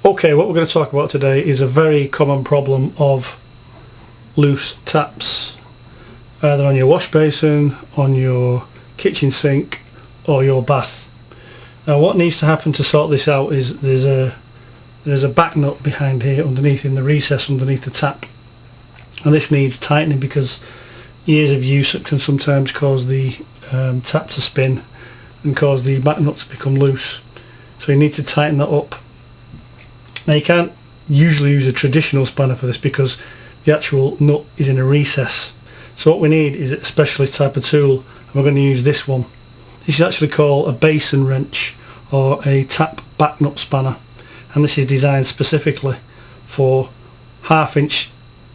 Okay, what we're going to talk about today is a very common problem of loose taps, either on your wash basin, on your kitchen sink or your bath. Now what needs to happen to sort this out is there's a back nut behind here underneath, in the recess underneath the tap, and this needs tightening because years of use can sometimes cause the tap to spin and cause the back nut to become loose, so you need to tighten that up. Now you can't usually use a traditional spanner for this because the actual nut is in a recess, so what we need is a specialist type of tool, and we're going to use this one. This is actually called a basin wrench or a tap back nut spanner, and this is designed specifically for 1/2 inch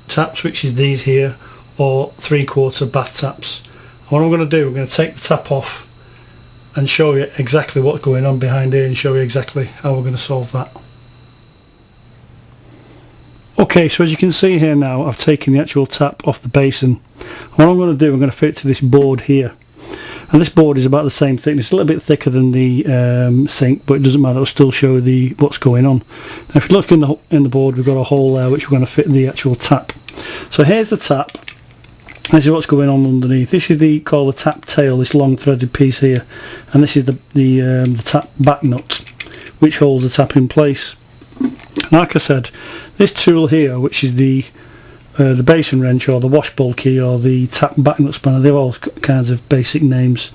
taps, which is these here, or 3/4 bath taps. And what I'm going to do, we're going to take the tap off and show you exactly what's going on behind here and show you exactly how we're going to solve that. Okay, so as you can see here now, I've taken the actual tap off the basin. What I'm going to do, I'm going to fit it to this board here, and this board is about the same thickness, a little bit thicker than the sink, but it doesn't matter, it'll still show what's going on. Now if you look in the board, we've got a hole there which we're going to fit the actual tap. So here's the tap. This is what's going on underneath. This is called the tap tail, this long threaded piece here, and this is the tap back nut, which holds the tap in place. Like I said, this tool here, which is the basin wrench or the wash bowl key or the tap back nut spanner, they're all kinds of basic names,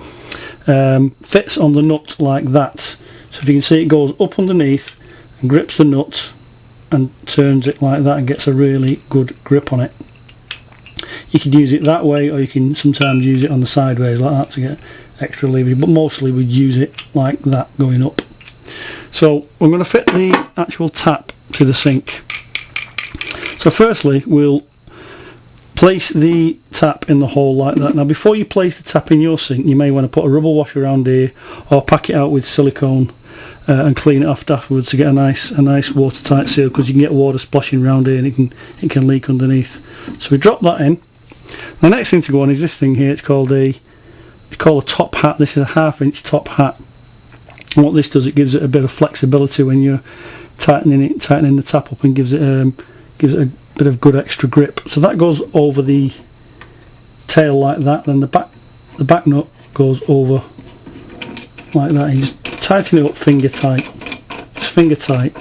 fits on the nut like that. So if you can see, it goes up underneath and grips the nut and turns it like that and gets a really good grip on it. You can use it that way, or you can sometimes use it on the sideways like that to get extra leverage, but mostly we'd use it like that going up. So we're going to fit the actual tap to the sink. So firstly we'll place the tap in the hole like that. Now before you place the tap in your sink, you may want to put a rubber wash around here or pack it out with silicone and clean it off afterwards to get a nice watertight seal, because you can get water splashing around here and it can leak underneath. So we drop that in. The next thing to go on is this thing here. It's called a top hat. This is a 1/2 inch top hat. And what this does, it gives it a bit of flexibility when you're tightening the tap up, and gives it a bit of good extra grip. So that goes over the tail like that. Then the back nut goes over like that. And you just tighten it up finger tight, just finger tight.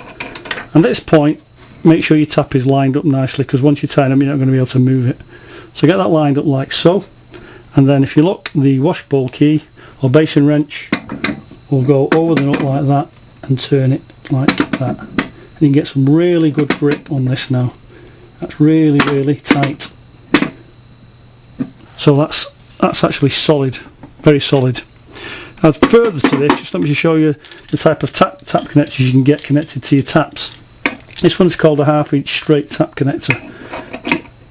And at this point, make sure your tap is lined up nicely, because once you tighten them, you're not going to be able to move it. So get that lined up like so, and then if you look, the wash bowl key or basin wrench will go over the nut like that and turn it like that, and you can get some really good grip on this now. That's really tight. So that's actually solid, very solid. Now further to this, just let me show you the type of tap connectors you can get connected to your taps. This one's called a 1/2 inch straight tap connector.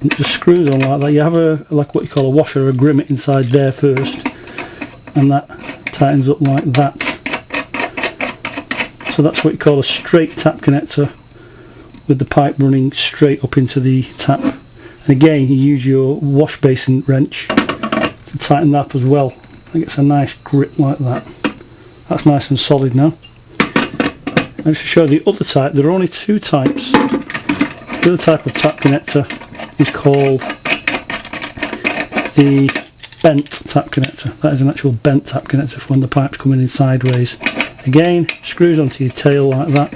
It just screws on like that. You have like what you call a washer or a grimmet inside there first, and that tightens up like that. So that's what you call a straight tap connector, with the pipe running straight up into the tap. And again, you use your wash basin wrench to tighten that up as well. It gets a nice grip like that. That's nice and solid now. And to show the other type, there are only 2 types. The other type of tap connector is called the bent tap connector. That is an actual bent tap connector for when the pipe's coming in sideways. Again, screws onto your tail like that.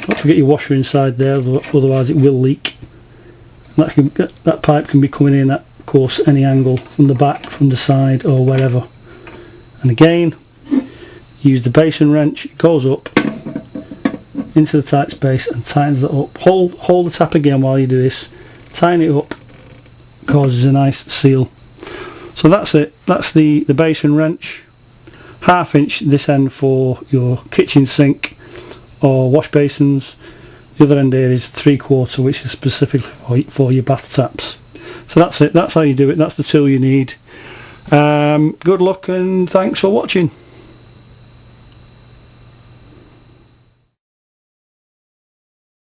Don't forget your washer inside there, otherwise it will leak. That pipe can be coming in at, of course, any angle, from the back, from the side, or wherever. And again, use the basin wrench. It goes up into the tight space and tightens that up. Hold the tap again while you do this. Tighten it up, causes a nice seal. So that's it. That's the basin wrench. 1/2 inch this end for your kitchen sink or wash basins. The other end here is 3/4, which is specifically for your bath taps. So that's it. That's how you do it. That's the tool you need. Good luck and thanks for watching.